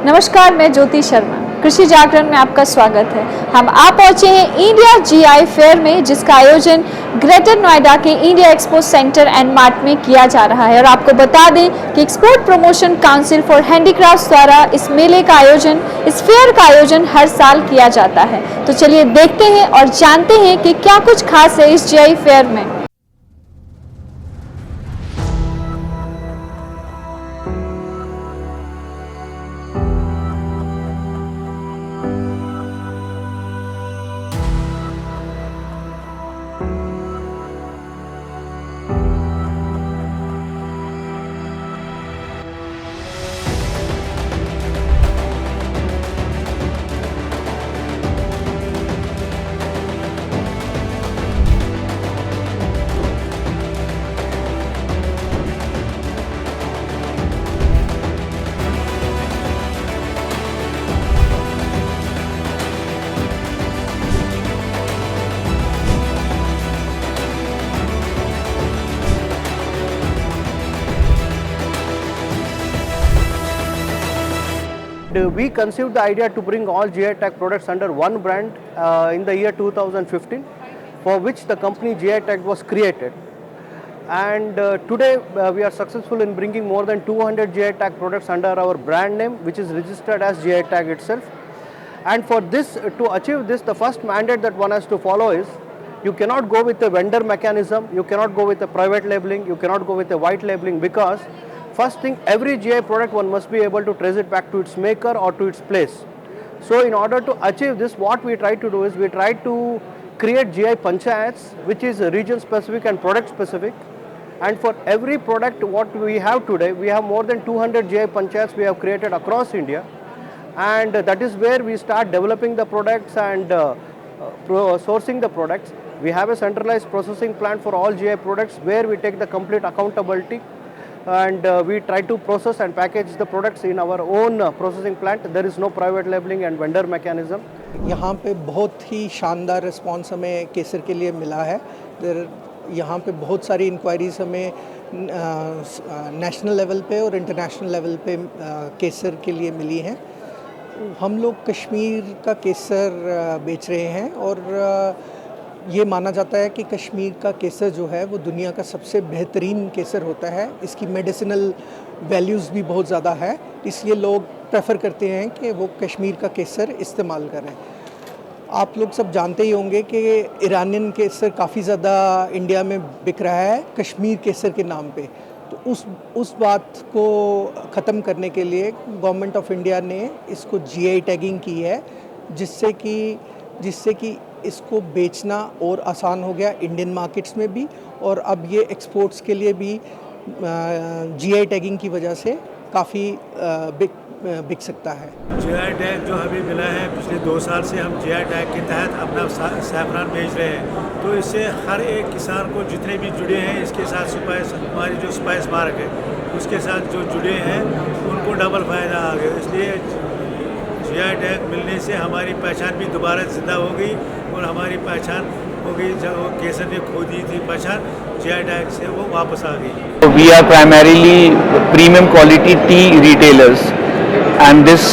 नमस्कार, मैं ज्योति शर्मा। कृषि जागरण में आपका स्वागत है। हम आ पहुंचे हैं इंडिया जीआई फेयर में, जिसका आयोजन ग्रेटर नोएडा के India expo centre and mart में किया जा रहा है। और आपको बता दें कि export promotion council for handicrafts द्वारा इस मेले का आयोजन, इस फेयर का आयोजन हर साल किया जाता है। तो चलिए देखते हैं और जानते हैं कि क्या कुछ खास है इस जीआई फेयर में। We conceived the idea to bring all GI Tag products under one brand in the year 2015, for which the company GI Tag was created. And today we are successful in bringing more than 200 GI Tag products under our brand name, which is registered as GI Tag itself. And for this, to achieve this, the first mandate that one has to follow is, you cannot go with a vendor mechanism, you cannot go with a private labeling, you cannot go with a white labeling, because first thing, every GI product one must be able to trace it back to its maker or to its place. So in order to achieve this, what we try to do is, we try to create GI panchayats, which is region specific and product specific. And for every product what we have today, we have more than 200 GI panchayats we have created across India. And that is where we start developing the products and sourcing the products. We have a centralized processing plant for all GI products, where we take the complete accountability. And we try to process and package the products in our own processing plant. There is no private labeling and vendor mechanism. यहाँ पे बहुत ही शानदार response हमें केसर के लिए मिला है। यहाँ पे बहुत सारी इंक्वायरीज हमें नेशनल लेवल पे और इंटरनेशनल लेवल पे केसर के लिए मिली हैं। हम लोग कश्मीर का केसर बेच रहे हैं और ये माना जाता है कि कश्मीर का केसर जो है वो दुनिया का सबसे बेहतरीन केसर होता है। इसकी मेडिसिनल वैल्यूज़ भी बहुत ज़्यादा है, इसलिए लोग प्रेफर करते हैं कि वो कश्मीर का केसर इस्तेमाल करें। आप लोग सब जानते ही होंगे कि ईरानियन केसर काफ़ी ज़्यादा इंडिया में बिक रहा है कश्मीर केसर के नाम पे। तो उस बात को ख़त्म करने के लिए गवर्नमेंट ऑफ इंडिया ने इसको जीआई टैगिंग की है, जिससे कि इसको बेचना और आसान हो गया इंडियन मार्केट्स में भी, और अब ये एक्सपोर्ट्स के लिए भी जीआई टैगिंग की वजह से काफ़ी बिक सकता है। जीआई टैग जो हमें मिला है, पिछले 2 साल से हम जीआई टैग के तहत अपना सैफरान बेच रहे हैं। तो इससे हर एक किसान को जितने भी जुड़े हैं, इसके साथ स्पाइस, हमारी जो स्पाइस मार्क है उसके साथ जो जुड़े हैं उनको डबल फ़ायदा आ गया। इसलिए जीआई टैग मिलने से हमारी पहचान भी दोबारा ज़िंदा हो गई और हमारी पहचान हो गई, जब वो केसर ने खो दी थी पहचान, जीआई टैग से वो वापस आ गई। We are primarily premium quality tea retailers, and this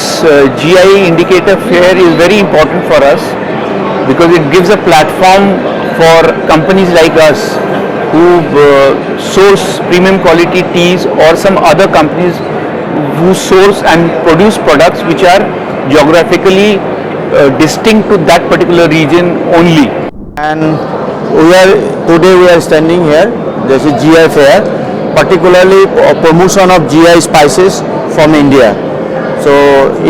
GI indicator fair is very important for us because it gives a platform for companies like us who source premium quality teas, or some other companies who source and produce products which are geographically distinct to that particular region only. And today we are standing here, this is GI fair, particularly promotion of GI spices from India. So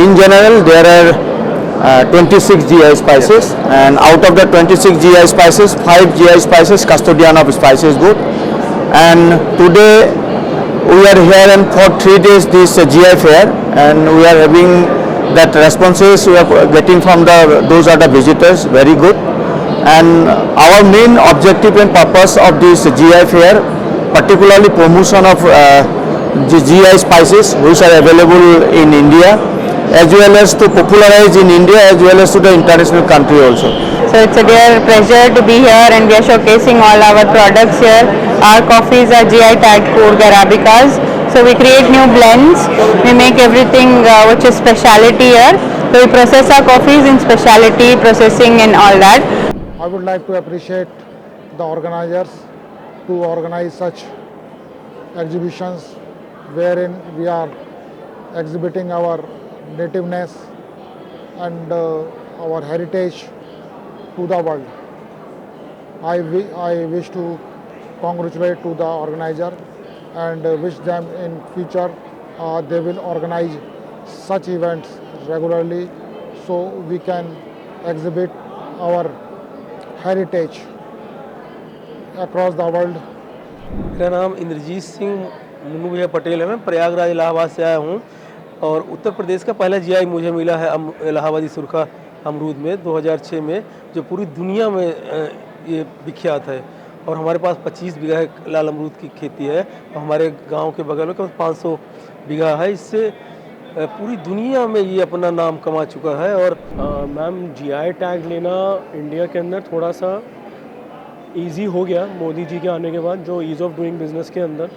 in general there are 26 GI spices, and out of the 26 GI spices, 5 GI spices custodian of spices good. And today we are here and for 3 days this GI fair, and we are having that responses we are getting from those are the visitors very good. And our main objective and purpose of this GI fair, particularly promotion of GI spices which are available in India, as well as to popularize in India as well as to the international country also. So it's a dear pleasure to be here, and we are showcasing all our products here. Our coffees are GI tagged Coorg Arabicas. So we create new blends. We make everything which is specialty here. So we process our coffees in specialty processing and all that. I would like to appreciate the organizers to organize such exhibitions wherein we are exhibiting our nativeness and our heritage to the world. I wish to congratulate to the organizer and wish them in future they will organize such events regularly so we can exhibit our heritage across the world. मेरा नाम इंद्रजीत सिंह मुन्नू भैया पटेल है। मैं प्रयागराज इलाहाबाद से आया हूँ और उत्तर प्रदेश का पहला जीआई मुझे मिला है इलाहाबादी सुरखा अमरूद में 2006 में, जो पूरी दुनिया में ये विख्यात है। और हमारे पास 25 बीघा लाल अमरूद की खेती है और हमारे गांव के बगल में करीब 500 बीघा है। इससे पूरी दुनिया में ये अपना नाम कमा चुका है। और मैम जीआई टैग लेना इंडिया के अंदर थोड़ा सा इजी हो गया मोदी जी के आने के बाद, जो ईज़ ऑफ डूइंग बिज़नेस के अंदर,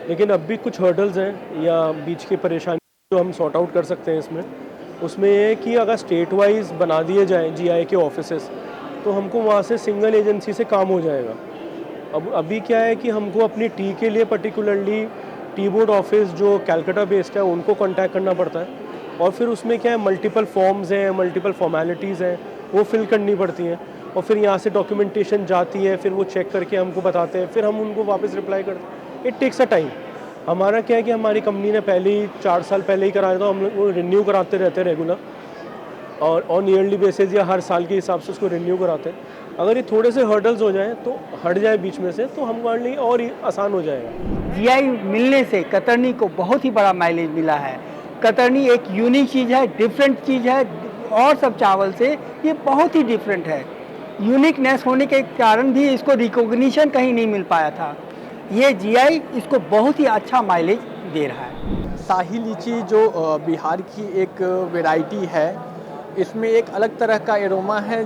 लेकिन अब भी कुछ हर्डल्स हैं या बीच की परेशानी जो हम सॉर्ट आउट कर सकते हैं उसमें ये है कि अगर स्टेट वाइज बना दिए जाएँ जीआई के ऑफिसेस तो हमको वहाँ से सिंगल एजेंसी से काम हो जाएगा। अब अभी क्या है कि हमको अपनी टी के लिए पर्टिकुलरली टी बोर्ड ऑफिस जो कैलकाटा बेस्ड है उनको कांटेक्ट करना पड़ता है और फिर उसमें क्या है मल्टीपल फॉर्म्स हैं, मल्टीपल फॉर्मेलिटीज़ हैं, वो फिल करनी पड़ती हैं और फिर यहाँ से डॉक्यूमेंटेशन जाती है, फिर वो चेक करके हमको बताते हैं, फिर हम उनको वापस रिप्लाई करते हैं। It takes a time. हमारा क्या है कि हमारी कंपनी ने पहले ही 4 साल पहले ही कराया था, हम लोग वो रिन्यू कराते रहते हैं रेगुलर और ऑन ईयरली बेसिस या हर साल के हिसाब से उसको रिन्यू कराते हैं। अगर ये थोड़े से हर्डल्स हो जाएं तो हट जाए बीच में से तो हमारे लिए और ही आसान हो जाएगा। जीआई मिलने से कतरनी को बहुत ही बड़ा माइलेज मिला है। कतरनी एक यूनिक चीज़ है, डिफरेंट चीज़ है और सब चावल से ये बहुत ही डिफरेंट है। यूनिकनेस होने के कारण भी इसको रिकॉग्निशन कहीं नहीं मिल पाया था। ये जीआई इसको बहुत ही अच्छा माइलेज दे रहा है। शाही लीची जो बिहार की एक वैरायटी है, इसमें एक अलग तरह का एरोमा है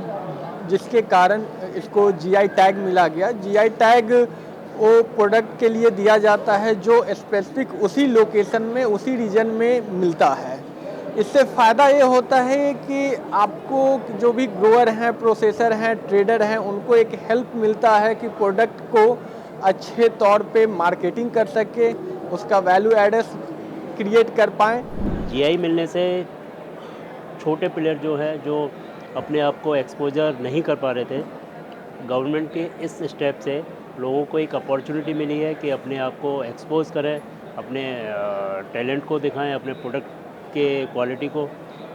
जिसके कारण इसको जीआई टैग मिला गया। जीआई टैग वो प्रोडक्ट के लिए दिया जाता है जो स्पेसिफिक उसी लोकेशन में उसी रीजन में मिलता है। इससे फ़ायदा ये होता है कि आपको जो भी ग्रोअर हैं, प्रोसेसर हैं, ट्रेडर हैं, उनको एक हेल्प मिलता है कि प्रोडक्ट को अच्छे तौर पे मार्केटिंग कर सके, उसका वैल्यू एडेस क्रिएट कर पाएँ। जीआई मिलने से छोटे प्लेयर जो है जो अपने आप को एक्सपोजर नहीं कर पा रहे थे, गवर्नमेंट के इस स्टेप से लोगों को एक अपॉर्चुनिटी मिली है कि अपने आप को एक्सपोज करें, अपने टैलेंट को दिखाएं, अपने प्रोडक्ट के क्वालिटी को।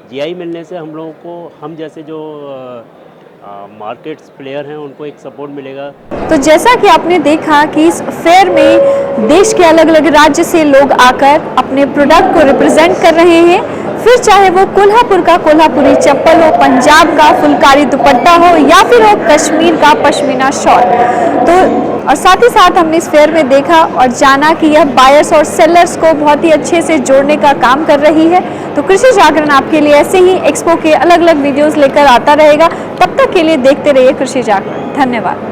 जीआई मिलने से हम लोगों को, हम जैसे जो मार्केट्स प्लेयर हैं उनको एक सपोर्ट मिलेगा। तो जैसा कि आपने देखा कि इस फेयर में देश के अलग अलग राज्य से लोग आकर अपने प्रोडक्ट को रिप्रेजेंट कर रहे हैं, फिर चाहे वो कोल्हापुर का कोल्हापुरी चप्पल हो, पंजाब का फुलकारी दुपट्टा हो या फिर हो कश्मीर का पश्मीना शॉल। तो और साथ ही साथ हमने इस फेयर में देखा और जाना कि यह बायर्स और सेलर्स को बहुत ही अच्छे से जोड़ने का काम कर रही है। तो कृषि जागरण आपके लिए ऐसे ही एक्सपो के अलग अलग वीडियोस लेकर आता रहेगा। तब तक के लिए देखते रहिए कृषि जागरण। धन्यवाद।